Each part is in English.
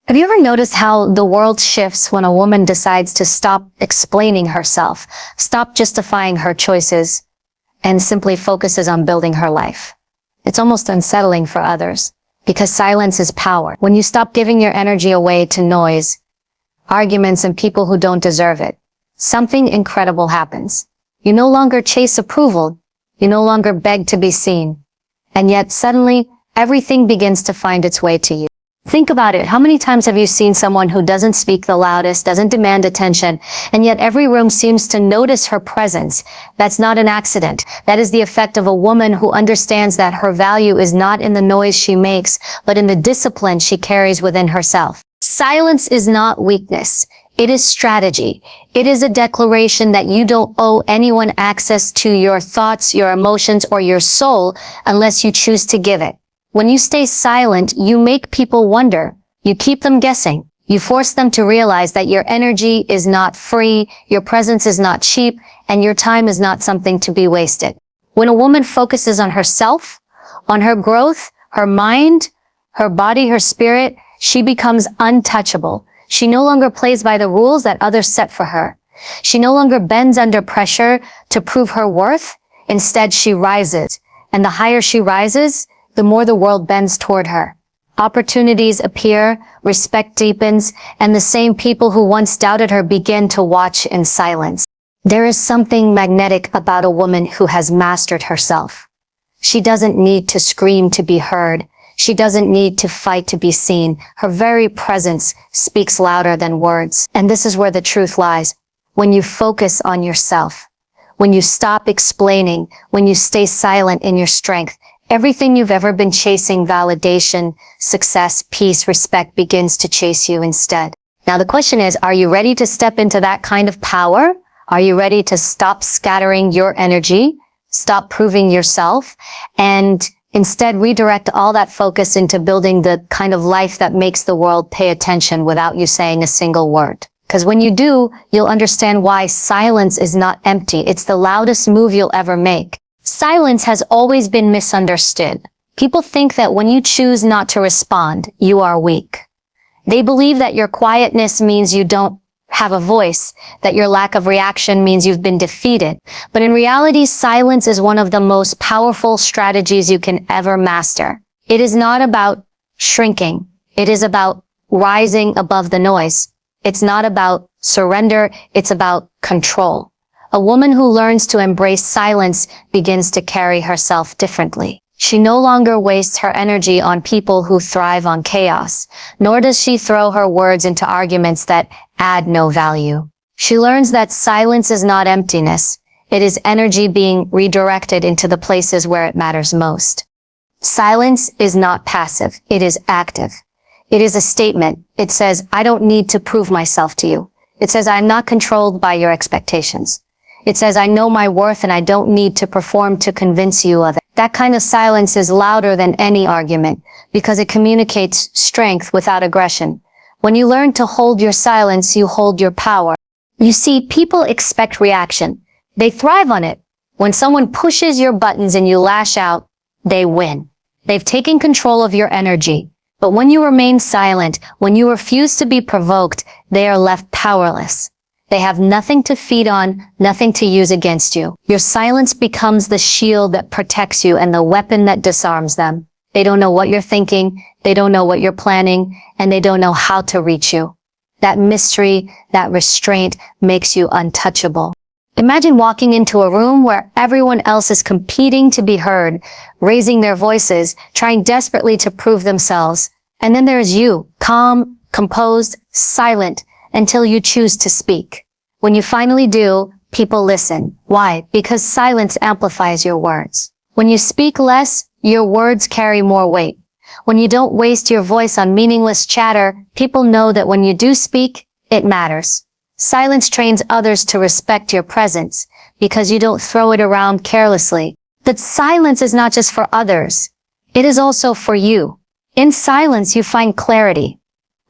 Have you ever noticed how the world shifts when a woman decides to stop explaining herself, stop justifying her choices, and simply focuses on building her life? It's almost unsettling for others, because silence is power. When you stop giving your energy away to noise, arguments, and people who don't deserve it, something incredible happens. You no longer chase approval, you no longer beg to be seen, and yet suddenly everything begins to find its way to you. Think about it. How many times have you seen someone who doesn't speak the loudest, doesn't demand attention, and yet every room seems to notice her presence? That's not an accident. That is the effect of a woman who understands that her value is not in the noise she makes, but in the discipline she carries within herself. Silence is not weakness. It is strategy. It is a declaration that you don't owe anyone access to your thoughts, your emotions, or your soul unless you choose to give it. When you stay silent, you make people wonder. You keep them guessing. You force them to realize that your energy is not free, your presence is not cheap, and your time is not something to be wasted. When a woman focuses on herself, on her growth, her mind, her body, her spirit, she becomes untouchable. She no longer plays by the rules that others set for her. She no longer bends under pressure to prove her worth. Instead, she rises. And the higher she rises, the more the world bends toward her. Opportunities appear, respect deepens, and the same people who once doubted her begin to watch in silence. There is something magnetic about a woman who has mastered herself. She doesn't need to scream to be heard. She doesn't need to fight to be seen. Her very presence speaks louder than words. And this is where the truth lies. When you focus on yourself, when you stop explaining, when you stay silent in your strength, everything you've ever been chasing, validation, success, peace, respect, begins to chase you instead. Now the question is, are you ready to step into that kind of power? Are you ready to stop scattering your energy, stop proving yourself, and instead redirect all that focus into building the kind of life that makes the world pay attention without you saying a single word? Because when you do, you'll understand why silence is not empty. It's the loudest move you'll ever make. Silence has always been misunderstood. People think that when you choose not to respond, you are weak. They believe that your quietness means you don't have a voice, that your lack of reaction means you've been defeated. But in reality, silence is one of the most powerful strategies you can ever master. It is not about shrinking. It is about rising above the noise. It's not about surrender. It's about control. A woman who learns to embrace silence begins to carry herself differently. She no longer wastes her energy on people who thrive on chaos, nor does she throw her words into arguments that add no value. She learns that silence is not emptiness. It is energy being redirected into the places where it matters most. Silence is not passive. It is active. It is a statement. It says, I don't need to prove myself to you. It says, I'm not controlled by your expectations. It says, I know my worth and I don't need to perform to convince you of it. That kind of silence is louder than any argument because it communicates strength without aggression. When you learn to hold your silence, you hold your power. You see, people expect reaction. They thrive on it. When someone pushes your buttons and you lash out, they win. They've taken control of your energy. But when you remain silent, when you refuse to be provoked, they are left powerless. They have nothing to feed on, nothing to use against you. Your silence becomes the shield that protects you and the weapon that disarms them. They don't know what you're thinking, they don't know what you're planning, and they don't know how to reach you. That mystery, that restraint makes you untouchable. Imagine walking into a room where everyone else is competing to be heard, raising their voices, trying desperately to prove themselves. And then there's you, calm, composed, silent, until you choose to speak. When you finally do, people listen. Why? Because silence amplifies your words. When you speak less, your words carry more weight. When you don't waste your voice on meaningless chatter, people know that when you do speak, it matters. Silence trains others to respect your presence because you don't throw it around carelessly. But silence is not just for others. It is also for you. In silence, you find clarity.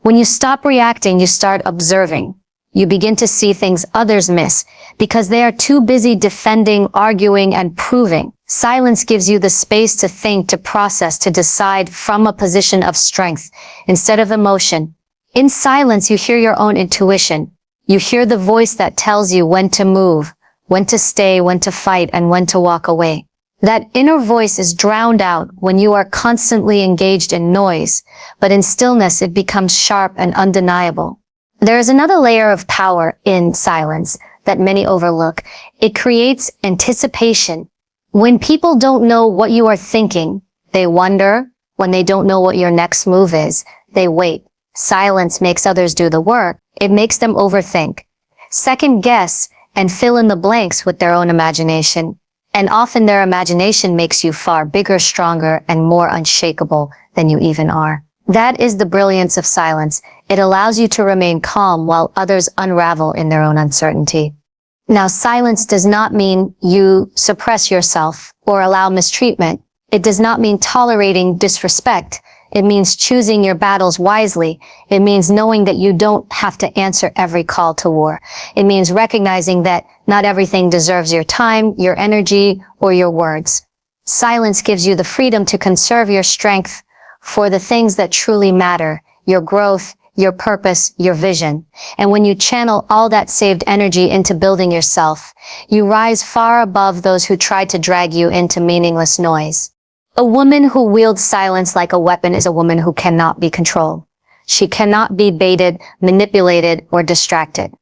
When you stop reacting, you start observing. You begin to see things others miss because they are too busy defending, arguing, and proving. Silence gives you the space to think, to process, to decide from a position of strength instead of emotion. In silence, you hear your own intuition. You hear the voice that tells you when to move, when to stay, when to fight, and when to walk away. That inner voice is drowned out when you are constantly engaged in noise, but in stillness it becomes sharp and undeniable. There is another layer of power in silence that many overlook. It creates anticipation. When people don't know what you are thinking, they wonder. When they don't know what your next move is, they wait. Silence makes others do the work. It makes them overthink, second guess, and fill in the blanks with their own imagination. And often their imagination makes you far bigger, stronger, and more unshakable than you even are. That is the brilliance of silence. It allows you to remain calm while others unravel in their own uncertainty. Now, silence does not mean you suppress yourself or allow mistreatment. It does not mean tolerating disrespect. It means choosing your battles wisely. It means knowing that you don't have to answer every call to war. It means recognizing that not everything deserves your time, your energy, or your words. Silence gives you the freedom to conserve your strength for the things that truly matter, your growth, your purpose, your vision. And when you channel all that saved energy into building yourself, you rise far above those who try to drag you into meaningless noise. A woman who wields silence like a weapon is a woman who cannot be controlled. She cannot be baited, manipulated, or distracted.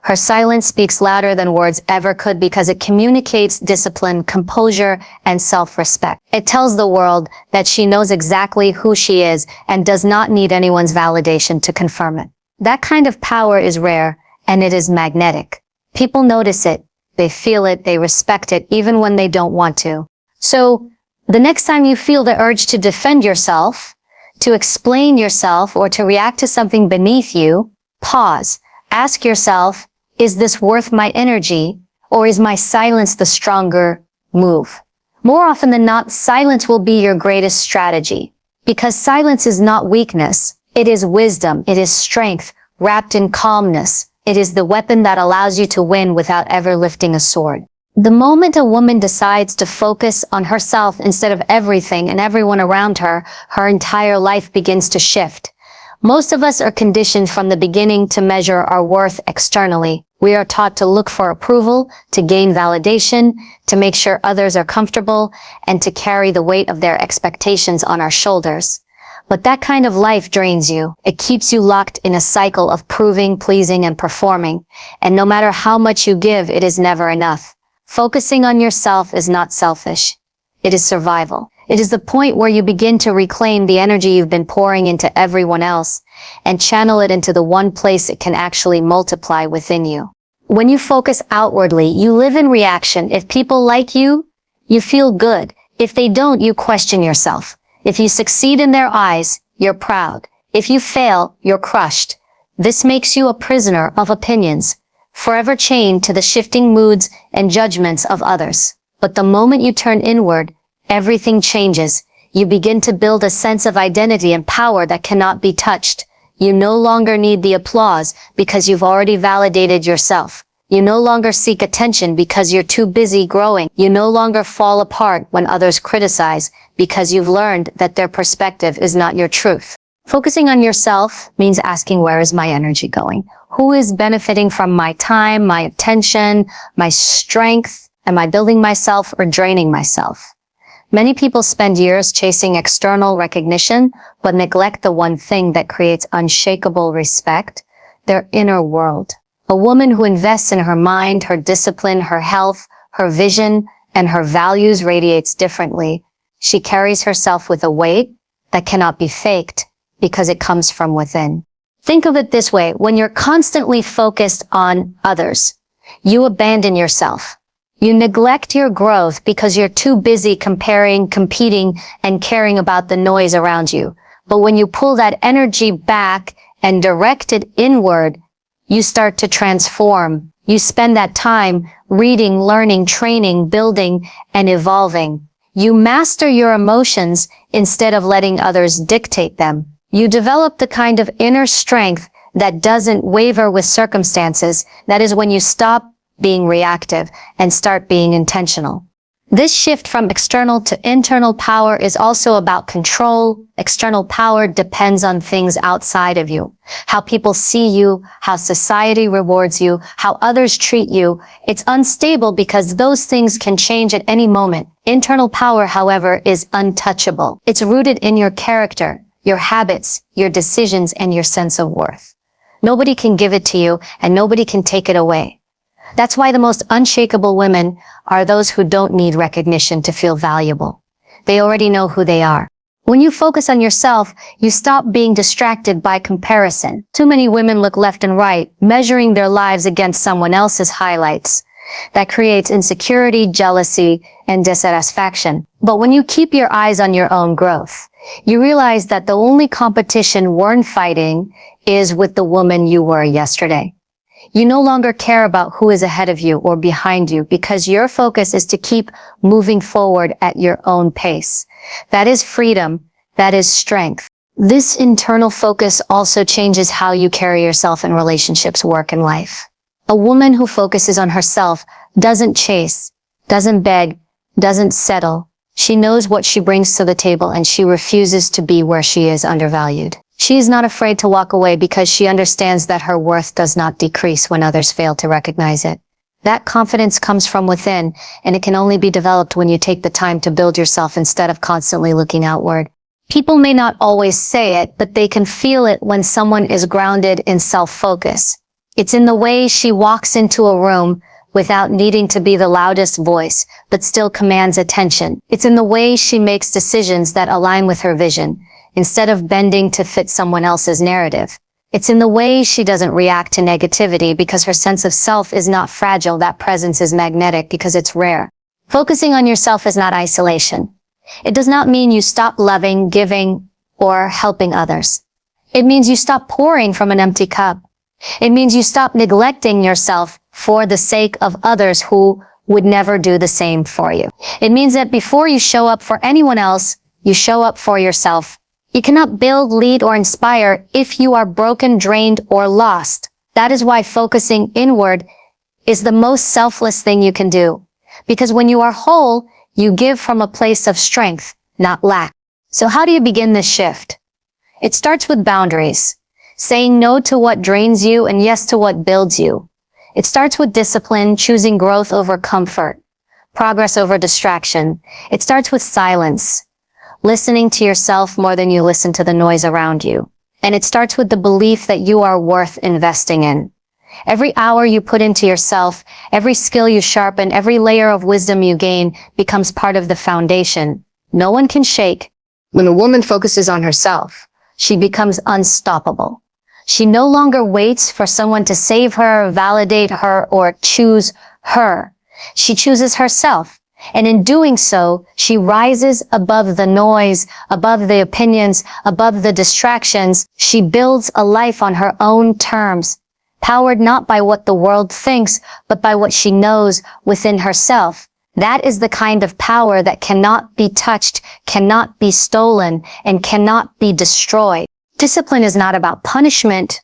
Her silence speaks louder than words ever could because it communicates discipline, composure, and self-respect. It tells the world that she knows exactly who she is and does not need anyone's validation to confirm it. That kind of power is rare, and it is magnetic. People notice it, they feel it, they respect it, even when they don't want to. So, the next time you feel the urge to defend yourself, to explain yourself, or to react to something beneath you, pause. Ask yourself, is this worth my energy, or is my silence the stronger move? More often than not, silence will be your greatest strategy, because silence is not weakness. It is wisdom. It is strength wrapped in calmness. It is the weapon that allows you to win without ever lifting a sword. The moment a woman decides to focus on herself instead of everything and everyone around her, her entire life begins to shift. Most of us are conditioned from the beginning to measure our worth externally. We are taught to look for approval, to gain validation, to make sure others are comfortable, and to carry the weight of their expectations on our shoulders. But that kind of life drains you. It keeps you locked in a cycle of proving, pleasing, and performing. And no matter how much you give, it is never enough. Focusing on yourself is not selfish. It is survival. It is the point where you begin to reclaim the energy you've been pouring into everyone else and channel it into the one place it can actually multiply within you. When you focus outwardly, you live in reaction. If people like you, you feel good. If they don't, you question yourself. If you succeed in their eyes, you're proud. If you fail, you're crushed. This makes you a prisoner of opinions, forever chained to the shifting moods and judgments of others. But the moment you turn inward, everything changes. You begin to build a sense of identity and power that cannot be touched. You no longer need the applause because you've already validated yourself. You no longer seek attention because you're too busy growing. You no longer fall apart when others criticize because you've learned that their perspective is not your truth. Focusing on yourself means asking, where is my energy going? Who is benefiting from my time, my attention, my strength? Am I building myself or draining myself? Many people spend years chasing external recognition, but neglect the one thing that creates unshakable respect, their inner world. A woman who invests in her mind, her discipline, her health, her vision, and her values radiates differently. She carries herself with a weight that cannot be faked because it comes from within. Think of it this way. When you're constantly focused on others, you abandon yourself. You neglect your growth because you're too busy comparing, competing, and caring about the noise around you. But when you pull that energy back and direct it inward, you start to transform. You spend that time reading, learning, training, building, and evolving. You master your emotions instead of letting others dictate them. You develop the kind of inner strength that doesn't waver with circumstances. That is when you stop being reactive and start being intentional. This shift from external to internal power is also about control. External power depends on things outside of you. How people see you, how society rewards you, how others treat you. It's unstable because those things can change at any moment. Internal power, however, is untouchable. It's rooted in your character, your habits, your decisions, and your sense of worth. Nobody can give it to you, and nobody can take it away. That's why the most unshakable women are those who don't need recognition to feel valuable. They already know who they are. When you focus on yourself, you stop being distracted by comparison. Too many women look left and right, measuring their lives against someone else's highlights. That creates insecurity, jealousy, and dissatisfaction. But when you keep your eyes on your own growth, you realize that the only competition worth fighting is with the woman you were yesterday. You no longer care about who is ahead of you or behind you because your focus is to keep moving forward at your own pace. That is freedom. That is strength. This internal focus also changes how you carry yourself in relationships, work, and life. A woman who focuses on herself doesn't chase, doesn't beg, doesn't settle. She knows what she brings to the table and she refuses to be where she is undervalued. She is not afraid to walk away because she understands that her worth does not decrease when others fail to recognize it. That confidence comes from within, and it can only be developed when you take the time to build yourself instead of constantly looking outward. People may not always say it, but they can feel it when someone is grounded in self-focus. It's in the way she walks into a room without needing to be the loudest voice, but still commands attention. It's in the way she makes decisions that align with her vision, instead of bending to fit someone else's narrative. It's in the way she doesn't react to negativity because her sense of self is not fragile. That presence is magnetic because it's rare. Focusing on yourself is not isolation. It does not mean you stop loving, giving, or helping others. It means you stop pouring from an empty cup. It means you stop neglecting yourself for the sake of others who would never do the same for you. It means that before you show up for anyone else, you show up for yourself. You cannot build, lead, or inspire if you are broken, drained, or lost. That is why focusing inward is the most selfless thing you can do. Because when you are whole, you give from a place of strength, not lack. So how do you begin this shift? It starts with boundaries. Saying no to what drains you and yes to what builds you. It starts with discipline, choosing growth over comfort, progress over distraction. It starts with silence. Listening to yourself more than you listen to the noise around you. And it starts with the belief that you are worth investing in. Every hour you put into yourself, every skill you sharpen, every layer of wisdom you gain becomes part of the foundation no one can shake. When a woman focuses on herself, she becomes unstoppable. She no longer waits for someone to save her, validate her, or choose her. She chooses herself. And in doing so, she rises above the noise, above the opinions, above the distractions. She builds a life on her own terms, powered not by what the world thinks, but by what she knows within herself. That is the kind of power that cannot be touched, cannot be stolen, and cannot be destroyed. Discipline is not about punishment,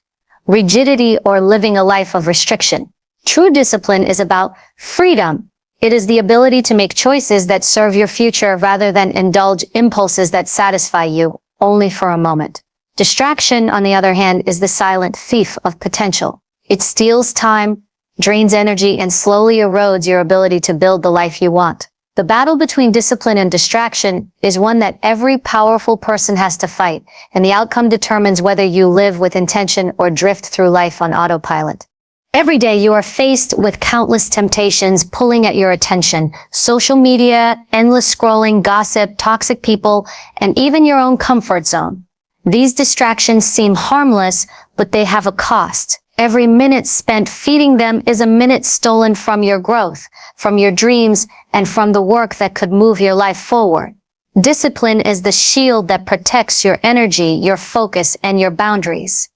rigidity, or living a life of restriction. True discipline is about freedom. It is the ability to make choices that serve your future rather than indulge impulses that satisfy you only for a moment. Distraction, on the other hand, is the silent thief of potential. It steals time, drains energy, and slowly erodes your ability to build the life you want. The battle between discipline and distraction is one that every powerful person has to fight, and the outcome determines whether you live with intention or drift through life on autopilot. Every day you are faced with countless temptations pulling at your attention. Social media, endless scrolling, gossip, toxic people, and even your own comfort zone. These distractions seem harmless, but they have a cost. Every minute spent feeding them is a minute stolen from your growth, from your dreams, and from the work that could move your life forward. Discipline is the shield that protects your energy, your focus, and your boundaries.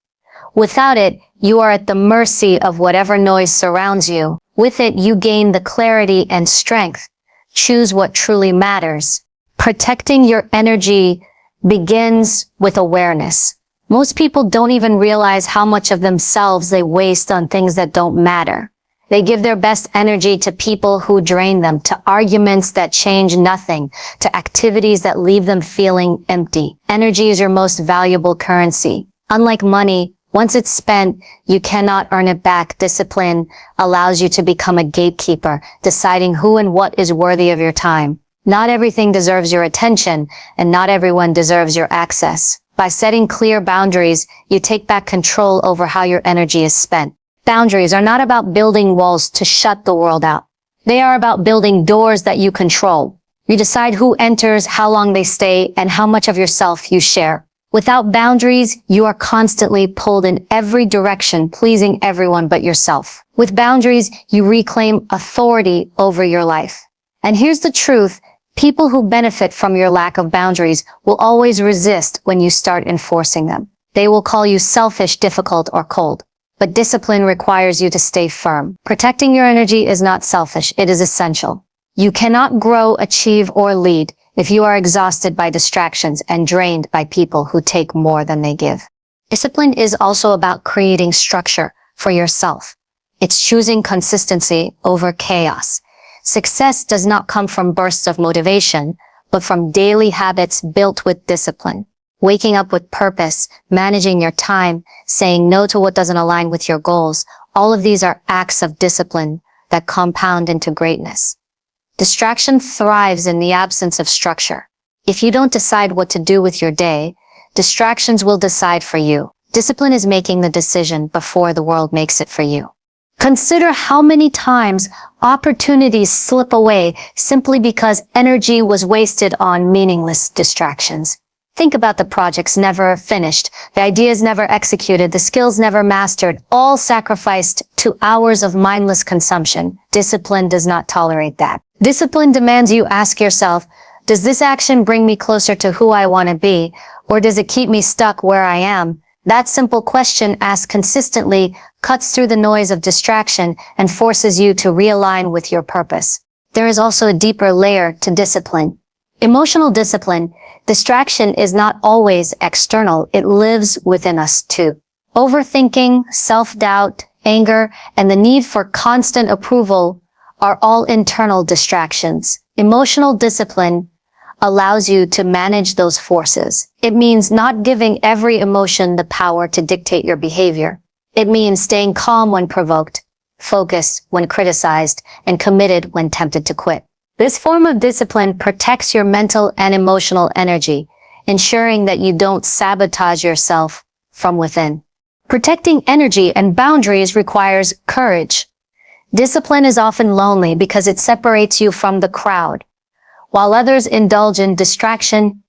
Without it, you are at the mercy of whatever noise surrounds you. With it, you gain the clarity and strength. Choose what truly matters. Protecting your energy begins with awareness. Most people don't even realize how much of themselves they waste on things that don't matter. They give their best energy to people who drain them, to arguments that change nothing, to activities that leave them feeling empty. Energy is your most valuable currency. Unlike money, once it's spent, you cannot earn it back. Discipline allows you to become a gatekeeper, deciding who and what is worthy of your time. Not everything deserves your attention, and not everyone deserves your access. By setting clear boundaries, you take back control over how your energy is spent. Boundaries are not about building walls to shut the world out. They are about building doors that you control. You decide who enters, how long they stay, and how much of yourself you share. Without boundaries, you are constantly pulled in every direction, pleasing everyone but yourself. With boundaries, you reclaim authority over your life. And here's the truth. People who benefit from your lack of boundaries will always resist when you start enforcing them. They will call you selfish, difficult, or cold. But discipline requires you to stay firm. Protecting your energy is not selfish, it is essential. You cannot grow, achieve, or lead if you are exhausted by distractions and drained by people who take more than they give. Discipline is also about creating structure for yourself. It's choosing consistency over chaos. Success does not come from bursts of motivation, but from daily habits built with discipline. Waking up with purpose, managing your time, saying no to what doesn't align with your goals, all of these are acts of discipline that compound into greatness. Distraction thrives in the absence of structure. If you don't decide what to do with your day, distractions will decide for you. Discipline is making the decision before the world makes it for you. Consider how many times opportunities slip away simply because energy was wasted on meaningless distractions. Think about the projects never finished, the ideas never executed, the skills never mastered, all sacrificed to hours of mindless consumption. Discipline does not tolerate that. Discipline demands you ask yourself, does this action bring me closer to who I want to be, or does it keep me stuck where I am? That simple question asked consistently cuts through the noise of distraction and forces you to realign with your purpose. There is also a deeper layer to discipline. Emotional discipline. Distraction is not always external. It lives within us too. Overthinking, self-doubt, anger, and the need for constant approval are all internal distractions. Emotional discipline allows you to manage those forces. It means not giving every emotion the power to dictate your behavior. It means staying calm when provoked, focused when criticized, and committed when tempted to quit. This form of discipline protects your mental and emotional energy, ensuring that you don't sabotage yourself from within. Protecting energy and boundaries requires courage. Discipline is often lonely because it separates you from the crowd. While others indulge in distraction,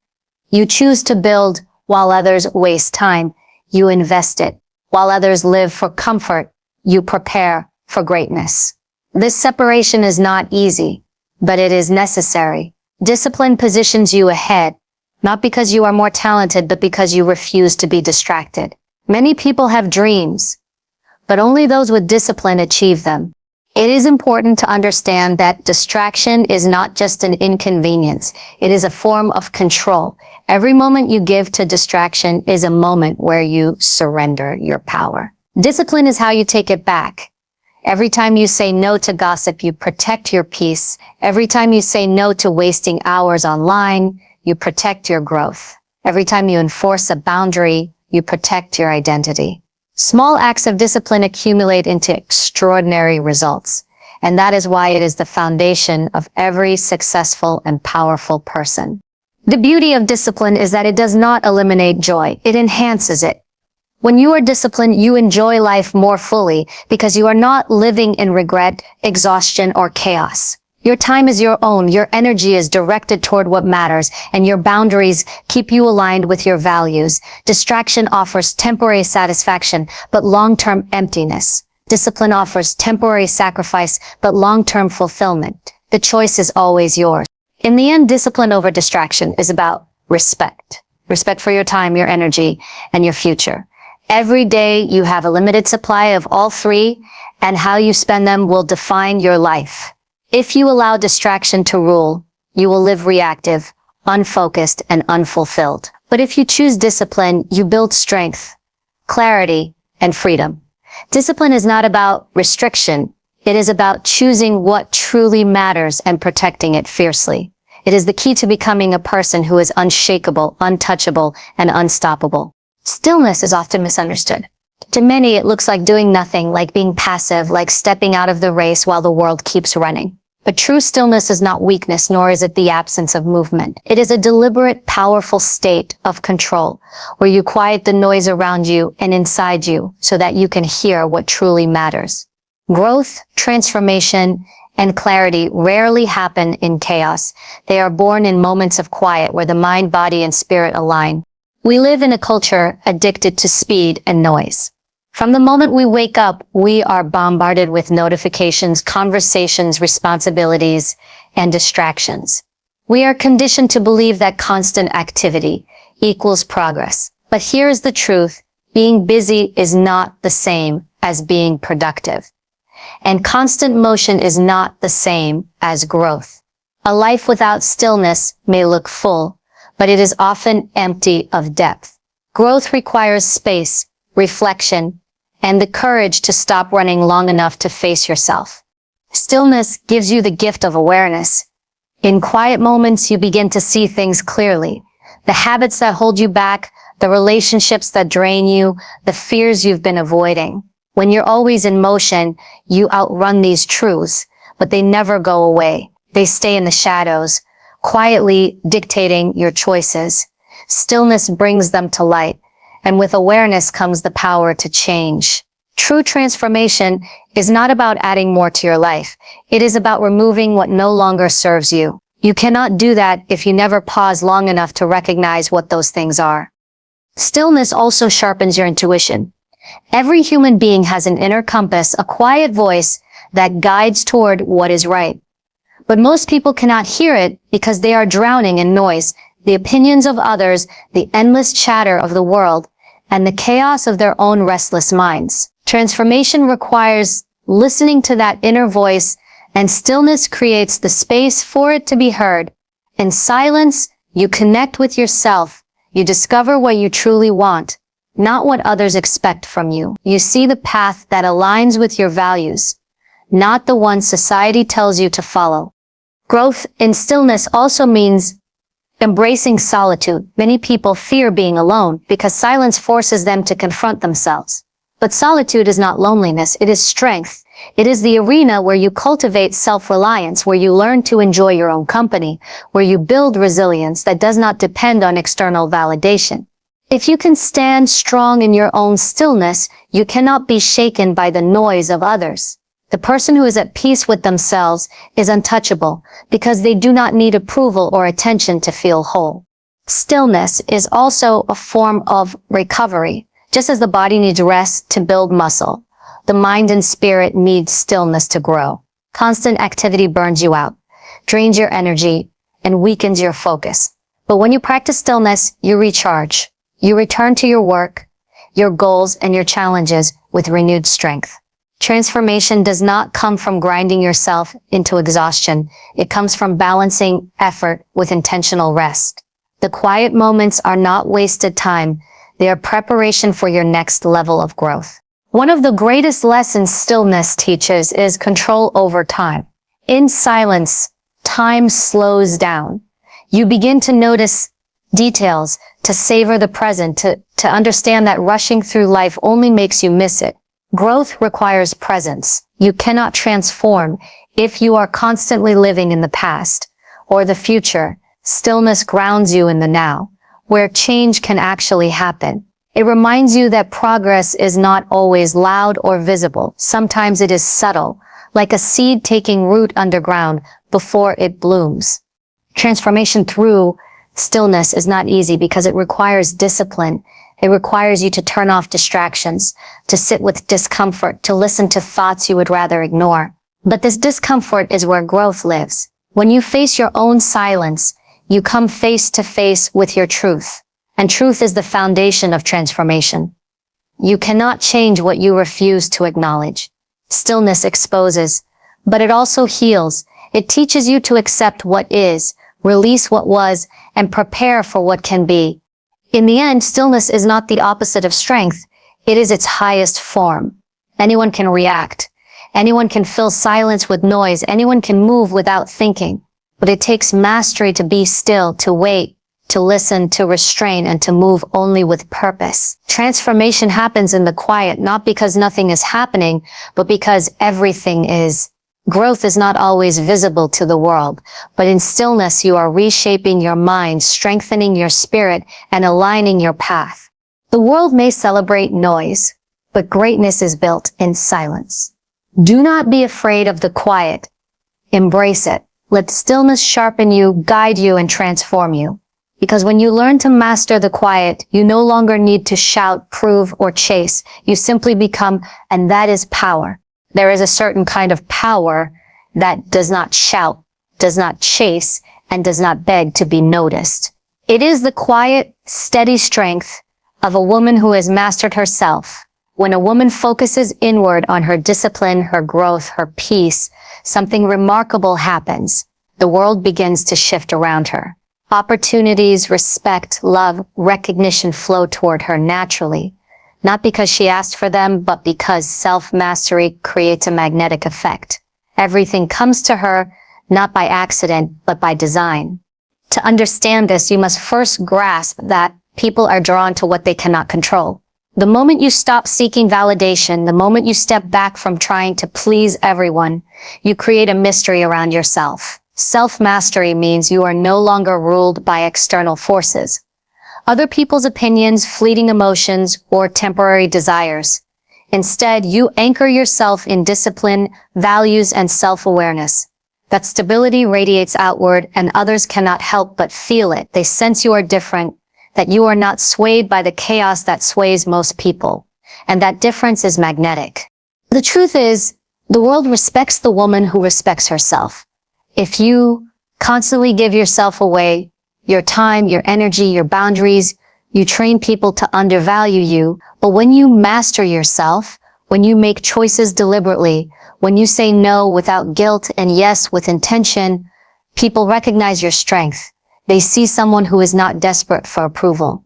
you choose to build. While others waste time, you invest it. While others live for comfort, you prepare for greatness. This separation is not easy, but it is necessary. Discipline positions you ahead, not because you are more talented, but because you refuse to be distracted. Many people have dreams, but only those with discipline achieve them. It is important to understand that distraction is not just an inconvenience. It is a form of control. Every moment you give to distraction is a moment where you surrender your power. Discipline is how you take it back. Every time you say no to gossip, you protect your peace. Every time you say no to wasting hours online, you protect your growth. Every time you enforce a boundary, you protect your identity. Small acts of discipline accumulate into extraordinary results, and that is why it is the foundation of every successful and powerful person. The beauty of discipline is that it does not eliminate joy, it enhances it. When you are disciplined, you enjoy life more fully because you are not living in regret, exhaustion, or chaos. Your time is your own, your energy is directed toward what matters, and your boundaries keep you aligned with your values. Distraction offers temporary satisfaction, but long-term emptiness. Discipline offers temporary sacrifice, but long-term fulfillment. The choice is always yours. In the end, discipline over distraction is about respect. Respect for your time, your energy, and your future. Every day you have a limited supply of all three, and how you spend them will define your life. If you allow distraction to rule, you will live reactive, unfocused, and unfulfilled. But if you choose discipline, you build strength, clarity, and freedom. Discipline is not about restriction. It is about choosing what truly matters and protecting it fiercely. It is the key to becoming a person who is unshakable, untouchable, and unstoppable. Stillness is often misunderstood. To many, it looks like doing nothing, like being passive, like stepping out of the race while the world keeps running. But true stillness is not weakness, nor is it the absence of movement. It is a deliberate, powerful state of control, where you quiet the noise around you and inside you so that you can hear what truly matters. Growth, transformation, and clarity rarely happen in chaos. They are born in moments of quiet where the mind, body, and spirit align. We live in a culture addicted to speed and noise. From the moment we wake up, we are bombarded with notifications, conversations, responsibilities, and distractions. We are conditioned to believe that constant activity equals progress. But here's the truth. Being busy is not the same as being productive. And constant motion is not the same as growth. A life without stillness may look full, but it is often empty of depth. Growth requires space, reflection, and the courage to stop running long enough to face yourself. Stillness gives you the gift of awareness. In quiet moments, you begin to see things clearly. The habits that hold you back, the relationships that drain you, the fears you've been avoiding. When you're always in motion, you outrun these truths, but they never go away. They stay in the shadows, quietly dictating your choices. Stillness brings them to light, and with awareness comes the power to change. True transformation is not about adding more to your life. It is about removing what no longer serves you. You cannot do that if you never pause long enough to recognize what those things are. Stillness also sharpens your intuition. Every human being has an inner compass, a quiet voice that guides toward what is right. But most people cannot hear it because they are drowning in noise, the opinions of others, the endless chatter of the world, and the chaos of their own restless minds. Transformation requires listening to that inner voice, and stillness creates the space for it to be heard. In silence, you connect with yourself. You discover what you truly want, not what others expect from you. You see the path that aligns with your values, not the one society tells you to follow. Growth in stillness also means embracing solitude. Many people fear being alone because silence forces them to confront themselves. But solitude is not loneliness, it is strength. It is the arena where you cultivate self-reliance, where you learn to enjoy your own company, where you build resilience that does not depend on external validation. If you can stand strong in your own stillness, you cannot be shaken by the noise of others. The person who is at peace with themselves is untouchable because they do not need approval or attention to feel whole. Stillness is also a form of recovery. Just as the body needs rest to build muscle, the mind and spirit need stillness to grow. Constant activity burns you out, drains your energy, and weakens your focus. But when you practice stillness, you recharge. You return to your work, your goals, and your challenges with renewed strength. Transformation does not come from grinding yourself into exhaustion. It comes from balancing effort with intentional rest. The quiet moments are not wasted time. They are preparation for your next level of growth. One of the greatest lessons stillness teaches is control over time. In silence, time slows down. You begin to notice details, to savor the present, to understand that rushing through life only makes you miss it. Growth requires presence. You cannot transform if you are constantly living in the past or the future. Stillness grounds you in the now, where change can actually happen. It reminds you that progress is not always loud or visible. Sometimes it is subtle, like a seed taking root underground before it blooms. Transformation through stillness is not easy because it requires discipline. It requires you to turn off distractions, to sit with discomfort, to listen to thoughts you would rather ignore. But this discomfort is where growth lives. When you face your own silence, you come face to face with your truth. And truth is the foundation of transformation. You cannot change what you refuse to acknowledge. Stillness exposes, but it also heals. It teaches you to accept what is, release what was, and prepare for what can be. In the end, stillness is not the opposite of strength. It is its highest form. Anyone can react. Anyone can fill silence with noise. Anyone can move without thinking. But it takes mastery to be still, to wait, to listen, to restrain, and to move only with purpose. Transformation happens in the quiet, not because nothing is happening, but because everything is. Growth is not always visible to the world, but in stillness you are reshaping your mind, strengthening your spirit, and aligning your path. The world may celebrate noise, but greatness is built in silence. Do not be afraid of the quiet. Embrace it. Let stillness sharpen you, guide you, and transform you. Because when you learn to master the quiet, you no longer need to shout, prove, or chase. You simply become, and that is power. There is a certain kind of power that does not shout, does not chase, and does not beg to be noticed. It is the quiet, steady strength of a woman who has mastered herself. When a woman focuses inward on her discipline, her growth, her peace, something remarkable happens. The world begins to shift around her. Opportunities, respect, love, recognition flow toward her naturally. Not because she asked for them, but because self-mastery creates a magnetic effect. Everything comes to her, not by accident, but by design. To understand this, you must first grasp that people are drawn to what they cannot control. The moment you stop seeking validation, the moment you step back from trying to please everyone, you create a mystery around yourself. Self-mastery means you are no longer ruled by external forces. Other people's opinions, fleeting emotions, or temporary desires. Instead, you anchor yourself in discipline, values, and self-awareness. That stability radiates outward, and others cannot help but feel it. They sense you are different, that you are not swayed by the chaos that sways most people. And that difference is magnetic. The truth is, the world respects the woman who respects herself. If you constantly give yourself away, your time, your energy, your boundaries, you train people to undervalue you. But when you master yourself, when you make choices deliberately, when you say no without guilt and yes with intention, people recognize your strength. They see someone who is not desperate for approval,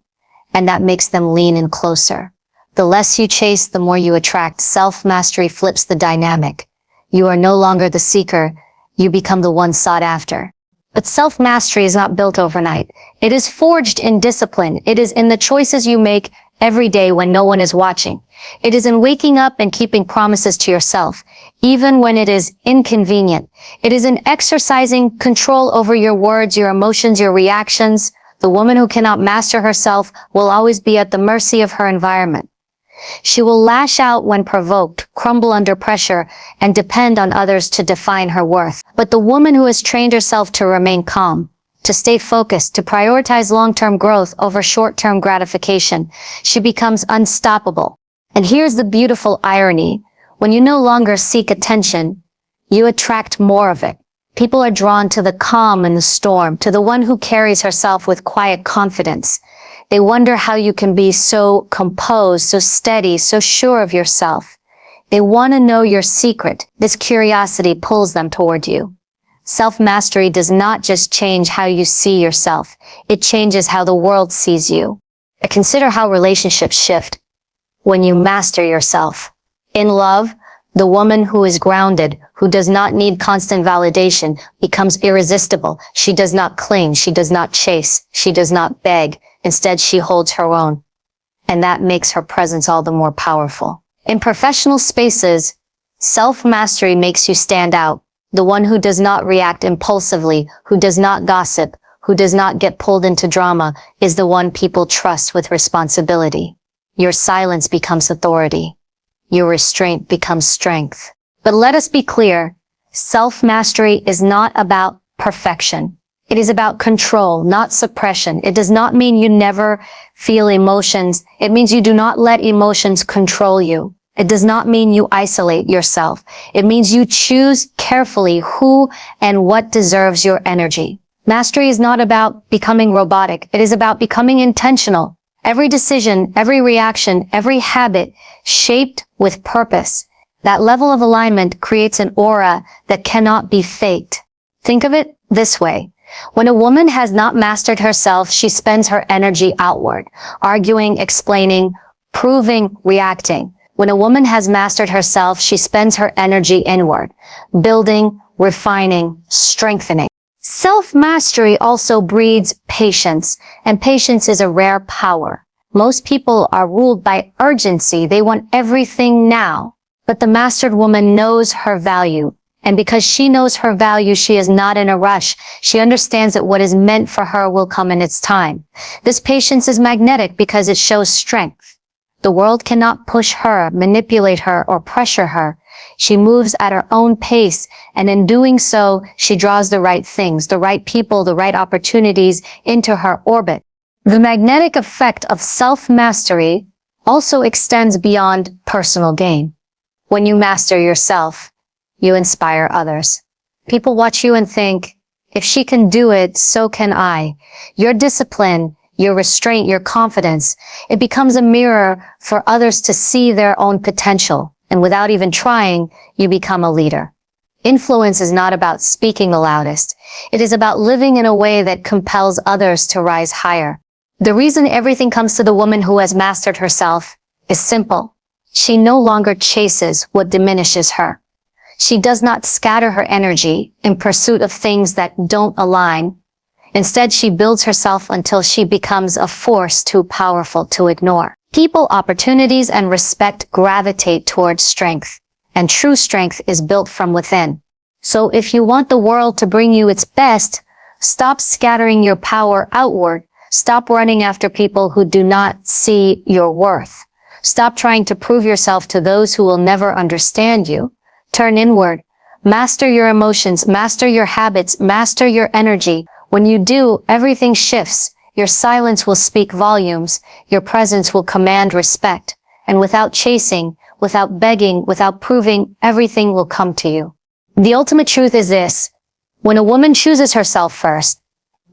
and that makes them lean in closer. The less you chase, the more you attract. Self-mastery flips the dynamic. You are no longer the seeker. You become the one sought after. But self-mastery is not built overnight. It is forged in discipline. It is in the choices you make every day when no one is watching. It is in waking up and keeping promises to yourself, even when it is inconvenient. It is in exercising control over your words, your emotions, your reactions. The woman who cannot master herself will always be at the mercy of her environment. She will lash out when provoked, crumble under pressure, and depend on others to define her worth. But the woman who has trained herself to remain calm, to stay focused, to prioritize long-term growth over short-term gratification, she becomes unstoppable. And here's the beautiful irony. When you no longer seek attention, you attract more of it. People are drawn to the calm in the storm, to the one who carries herself with quiet confidence. They wonder how you can be so composed, so steady, so sure of yourself. They want to know your secret. This curiosity pulls them toward you. Self-mastery does not just change how you see yourself. It changes how the world sees you. Consider how relationships shift when you master yourself. In love, the woman who is grounded, who does not need constant validation, becomes irresistible. She does not cling. She does not chase. She does not beg. Instead, she holds her own. And that makes her presence all the more powerful. In professional spaces, self-mastery makes you stand out. The one who does not react impulsively, who does not gossip, who does not get pulled into drama, is the one people trust with responsibility. Your silence becomes authority. Your restraint becomes strength. But let us be clear, self-mastery is not about perfection. It is about control, not suppression. It does not mean you never feel emotions. It means you do not let emotions control you. It does not mean you isolate yourself. It means you choose carefully who and what deserves your energy. Mastery is not about becoming robotic. It is about becoming intentional. Every decision, every reaction, every habit shaped with purpose. That level of alignment creates an aura that cannot be faked. Think of it this way. When a woman has not mastered herself, she spends her energy outward, arguing, explaining, proving, reacting. When a woman has mastered herself, she spends her energy inward, building, refining, strengthening. Self-mastery also breeds patience, and patience is a rare power. Most people are ruled by urgency. They want everything now. But the mastered woman knows her value. And because she knows her value, she is not in a rush. She understands that what is meant for her will come in its time. This patience is magnetic because it shows strength. The world cannot push her, manipulate her, or pressure her. She moves at her own pace, and in doing so, she draws the right things, the right people, the right opportunities into her orbit. The magnetic effect of self-mastery also extends beyond personal gain. When you master yourself, you inspire others. People watch you and think, if she can do it, so can I. Your discipline, your restraint, your confidence, it becomes a mirror for others to see their own potential. And without even trying, you become a leader. Influence is not about speaking the loudest. It is about living in a way that compels others to rise higher. The reason everything comes to the woman who has mastered herself is simple. She no longer chases what diminishes her. She does not scatter her energy in pursuit of things that don't align. Instead, she builds herself until she becomes a force too powerful to ignore. People, opportunities, and respect gravitate towards strength, and true strength is built from within. So if you want the world to bring you its best, stop scattering your power outward. Stop running after people who do not see your worth. Stop trying to prove yourself to those who will never understand you. Turn inward. Master your emotions, master your habits, master your energy. When you do, everything shifts. Your silence will speak volumes. Your presence will command respect. And without chasing, without begging, without proving, everything will come to you. The ultimate truth is this. When a woman chooses herself first,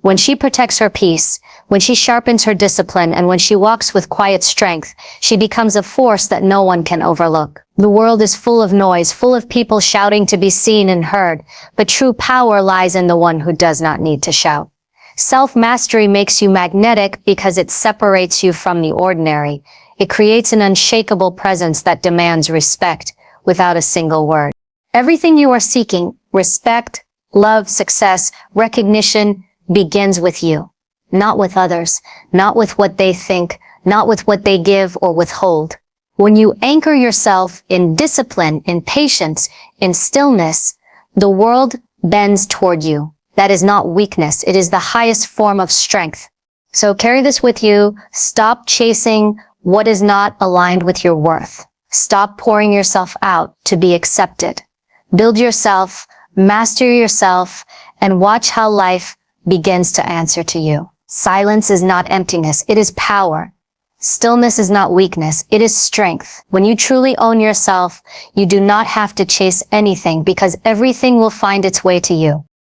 when she protects her peace, when she sharpens her discipline, and when she walks with quiet strength, she becomes a force that no one can overlook. The world is full of noise, full of people shouting to be seen and heard, but true power lies in the one who does not need to shout. Self-mastery makes you magnetic because it separates you from the ordinary. It creates an unshakable presence that demands respect without a single word. Everything you are seeking, respect, love, success, recognition, begins with you. Not with others, not with what they think, not with what they give or withhold. When you anchor yourself in discipline, in patience, in stillness, the world bends toward you. That is not weakness. It is the highest form of strength. So carry this with you. Stop chasing what is not aligned with your worth. Stop pouring yourself out to be accepted. Build yourself, master yourself, and watch how life begins to answer to you. Silence is not emptiness, it is power. Stillness is not weakness, it is strength. When you truly own yourself, you do not have to chase anything because everything will find its way to you.